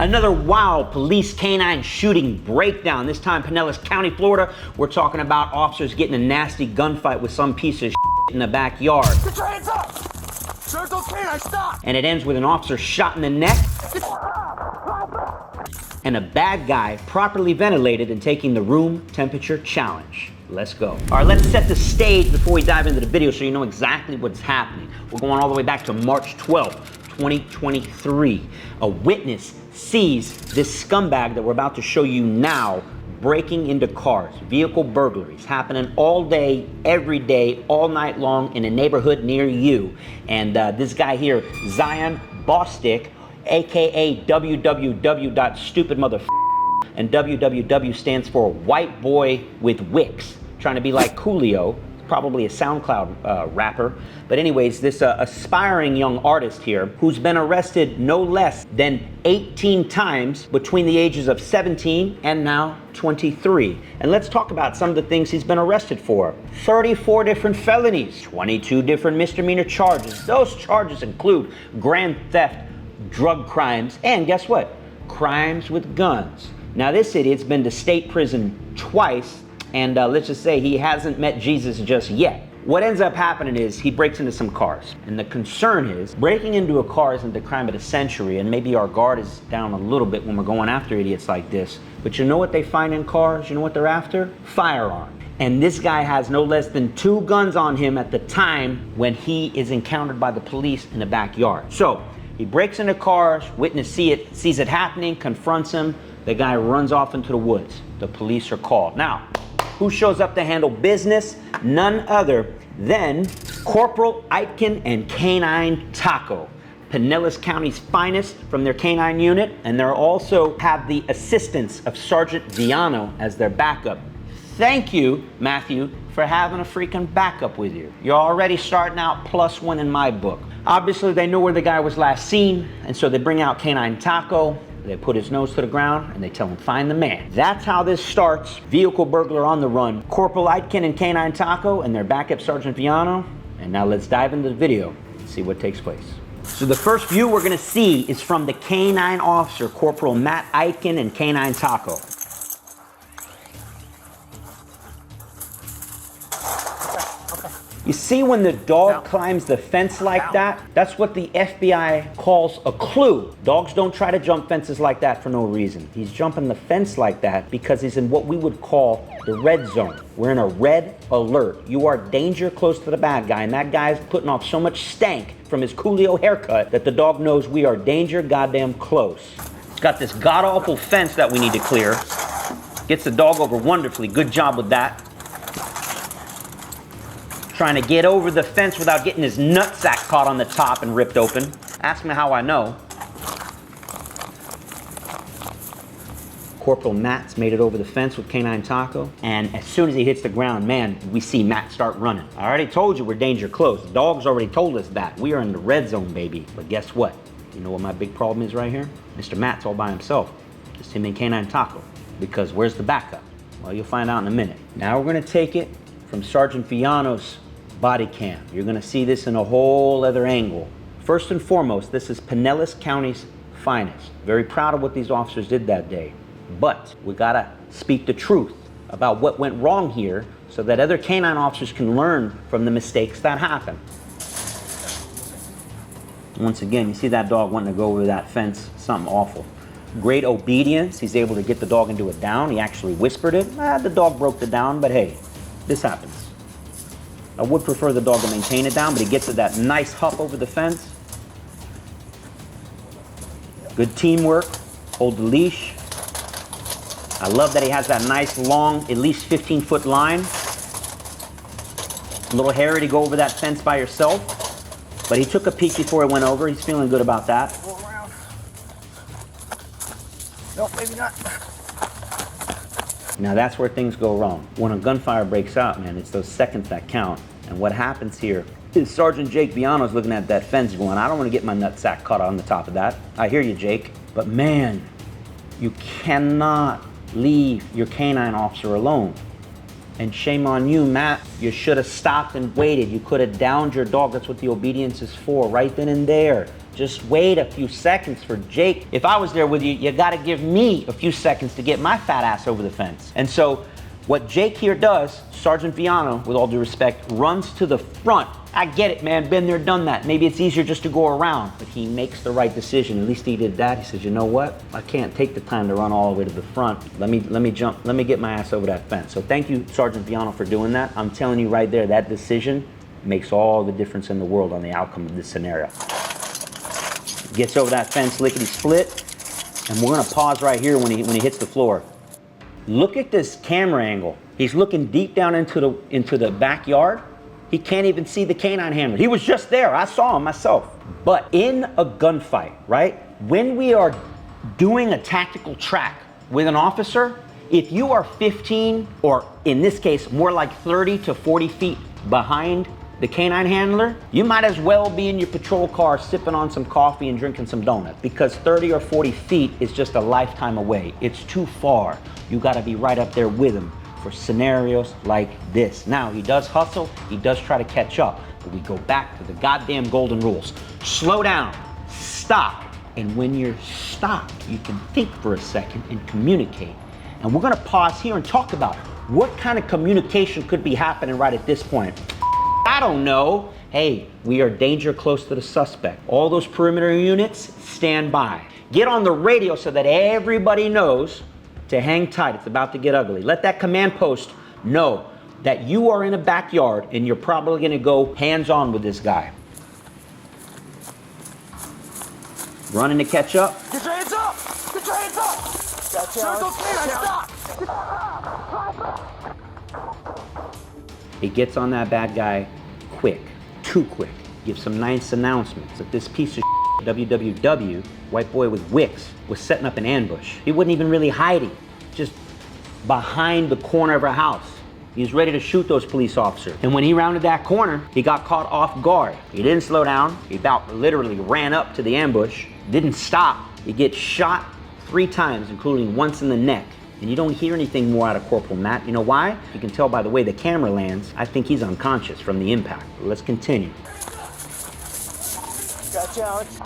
Another wild police canine shooting breakdown. This time, Pinellas County, Florida. We're talking about officers getting a nasty gunfight with some piece of in the backyard. Get your hands up! Sir, those canines, stop! And it ends with an officer shot in the neck. And a bad guy properly ventilated and taking the room temperature challenge. Let's go. All right, let's set the stage before we dive into the video so you know exactly what's happening. We're going all the way back to March 12th, 2023. A witness sees this scumbag that we're about to show you now breaking into cars. Vehicle burglaries happening all day, every day, all night long in a neighborhood near you. And this guy here, Zion Bostic, aka www.stupidmother, and www stands for white boy with wicks, trying to be like Coolio, probably a SoundCloud rapper. But anyways, this aspiring young artist here who's been arrested no less than 18 times between the ages of 17 and now 23. And let's talk about some of the things he's been arrested for. 34 different felonies, 22 different misdemeanor charges. Those charges include grand theft, drug crimes, and guess what? Crimes with guns. Now this idiot's been to state prison twice, and let's just say he hasn't met Jesus just yet. What ends up happening is he breaks into some cars. And the concern is breaking into a car isn't the crime of the century, and maybe our guard is down a little bit when we're going after idiots like this. But you know what they find in cars? You know what they're after? Firearms. And this guy has no less than 2 guns on him at the time when he is encountered by the police in the backyard. So he breaks into cars, witness sees it happening, confronts him. The guy runs off into the woods. The police are called. Now, who shows up to handle business? None other than Corporal Aitken and Canine Taco, Pinellas County's finest from their canine unit, and they also have the assistance of Sergeant Viano as their backup. Thank you, Matthew, for having a freaking backup with you. You're already starting out +1 in my book. Obviously, they know where the guy was last seen, and so they bring out Canine Taco. They put his nose to the ground and they tell him, find the man. That's how this starts. Vehicle burglar on the run. Corporal Aitken and Canine Taco and their backup Sergeant Viano. And now let's dive into the video and see what takes place. So the first view we're gonna see is from the canine officer, Corporal Matt Aitken and Canine Taco. You see when the dog climbs the fence like that? That's what the FBI calls a clue. Dogs don't try to jump fences like that for no reason. He's jumping the fence like that because he's in what we would call the red zone. We're in a red alert. You are danger close to the bad guy, and that guy's putting off so much stank from his Coolio haircut that the dog knows we are danger goddamn close. It's got this god-awful fence that we need to clear. Gets the dog over wonderfully. Good job with that. Trying to get over the fence without getting his nutsack caught on the top and ripped open. Ask me how I know. Corporal Matt's made it over the fence with Canine Taco, and as soon as he hits the ground, man, we see Matt start running. I already told you we're danger close. The dog's already told us that. We are in the red zone, baby. But guess what? You know what my big problem is right here? Mr. Matt's all by himself. Just him and Canine Taco. Because where's the backup? Well, you'll find out in a minute. Now we're gonna take it from Sergeant Viano's body cam. You're gonna see this in a whole other angle. First and foremost, this is Pinellas County's finest. Very proud of what these officers did that day. But we gotta speak the truth about what went wrong here so that other canine officers can learn from the mistakes that happen. Once again, you see that dog wanting to go over that fence, something awful. Great obedience, he's able to get the dog into a down. He actually whispered it. The dog broke the down, but hey, this happens. I would prefer the dog to maintain it down, but he gets to that nice hop over the fence. Good teamwork, hold the leash. I love that he has that nice long, at least 15-foot line. A little hairy to go over that fence by yourself, but he took a peek before he went over. He's feeling good about that. Go around. No, maybe not. Now that's where things go wrong. When a gunfire breaks out, man, it's those seconds that count. And what happens here is Sergeant Jake Viano's looking at that fence going, I don't want to get my nutsack caught on the top of that. I hear you, Jake. But man, you cannot leave your canine officer alone. And shame on you, Matt. You should have stopped and waited. You could have downed your dog. That's what the obedience is for, right then and there. Just wait a few seconds for Jake. If I was there with you, you gotta give me a few seconds to get my fat ass over the fence. And so what Jake here does, Sergeant Viano, with all due respect, runs to the front. I get it, man, been there, done that. Maybe it's easier just to go around, but he makes the right decision. At least he did that. He says, you know what? I can't take the time to run all the way to the front. Let me get my ass over that fence. So thank you, Sergeant Viano, for doing that. I'm telling you right there, that decision makes all the difference in the world on the outcome of this scenario. Gets over that fence, lickety split, and we're gonna pause right here when he hits the floor. Look at this camera angle. He's looking deep down into the backyard. He can't even see the canine handler. He was just there. I saw him myself. But in a gunfight, right? When we are doing a tactical track with an officer, if you are 15, or in this case, more like 30 to 40 feet behind the canine handler, you might as well be in your patrol car sipping on some coffee and drinking some donuts, because 30 or 40 feet is just a lifetime away. It's too far. You gotta be right up there with him for scenarios like this. Now, he does hustle, he does try to catch up, but we go back to the goddamn golden rules. Slow down, stop, and when you're stopped, you can think for a second and communicate. And we're gonna pause here and talk about what kind of communication could be happening right at this point. I don't know. Hey, we are danger close to the suspect. All those perimeter units, stand by. Get on the radio so that everybody knows to hang tight. It's about to get ugly. Let that command post know that you are in a backyard and you're probably gonna go hands-on with this guy. Running to catch up. Get your hands up! Get your hands up! Circle's canine, stop! He gets on that bad guy quick, too quick. Gives some nice announcements that this piece of WWW, white boy with wicks, was setting up an ambush. He wasn't even really hiding, just behind the corner of our house. He was ready to shoot those police officers. And when he rounded that corner, he got caught off guard. He didn't slow down. He about literally ran up to the ambush, didn't stop. He gets shot 3 times, including once in the neck. And you don't hear anything more out of Corporal Matt. You know why? You can tell by the way the camera lands. I think he's unconscious from the impact. Let's continue. Gotcha, Alex.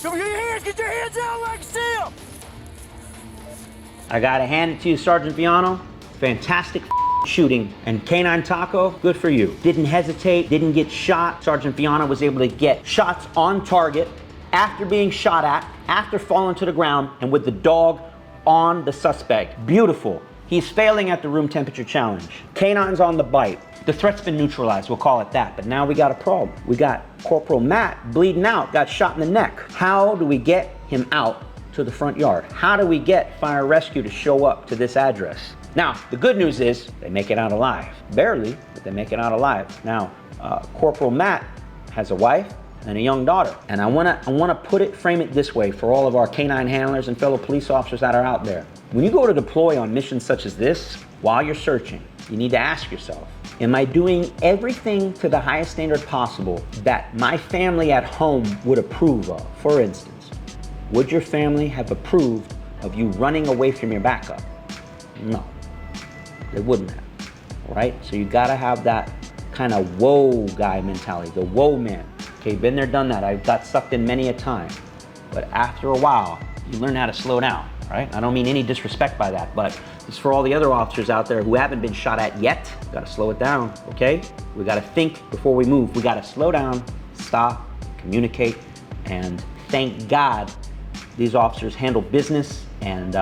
Come get your hands! Get your hands out like steel! I gotta hand it to you, Sergeant Viano. Fantastic shooting. And Canine Taco, good for you. Didn't hesitate, didn't get shot. Sergeant Viano was able to get shots on target after being shot at, after falling to the ground, and with the dog on the suspect. Beautiful. He's failing at the room temperature challenge. Canine's on the bite. The threat's been neutralized, we'll call it that, but now we got a problem. We got Corporal Matt bleeding out, got shot in the neck. How do we get him out to the front yard? How do we get fire rescue to show up to this address? Now, the good news is they make it out alive. Barely, but they make it out alive. Now, Corporal Matt has a wife and a young daughter. And I wanna frame it this way for all of our canine handlers and fellow police officers that are out there. When you go to deploy on missions such as this, while you're searching, you need to ask yourself, am I doing everything to the highest standard possible that my family at home would approve of? For instance, would your family have approved of you running away from your backup? No, they wouldn't have, right? So you gotta have that kind of whoa guy mentality, the whoa man. Okay, been there, done that. I've got sucked in many a time. But after a while, you learn how to slow down, right? I don't mean any disrespect by that, but it's for all the other officers out there who haven't been shot at yet. Gotta slow it down, okay? We gotta think before we move. We gotta slow down, stop, communicate, and thank God these officers handled business and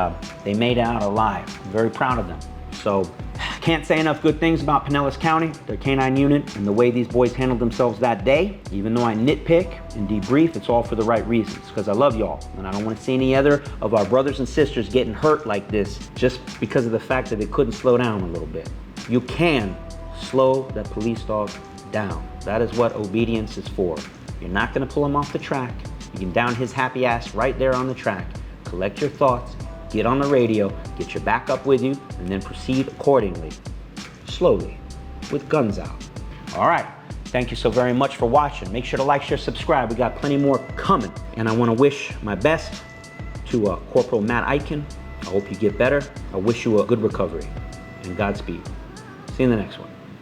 they made it out alive. I'm very proud of them. So, can't say enough good things about Pinellas County, their canine unit, and the way these boys handled themselves that day. Even though I nitpick and debrief, it's all for the right reasons, because I love y'all, and I don't want to see any other of our brothers and sisters getting hurt like this just because of the fact that they couldn't slow down a little bit. You can slow that police dog down. That is what obedience is for. You're not going to pull him off the track. You can down his happy ass right there on the track. Collect your thoughts, get on the radio, get your backup with you, and then proceed accordingly, slowly, with guns out. All right, Thank you so very much for watching. Make sure to like, share, subscribe. We got plenty more coming. And I want to wish my best to Corporal Matt Eichen. I hope you get better. I wish you a good recovery. And Godspeed. See you in the next one.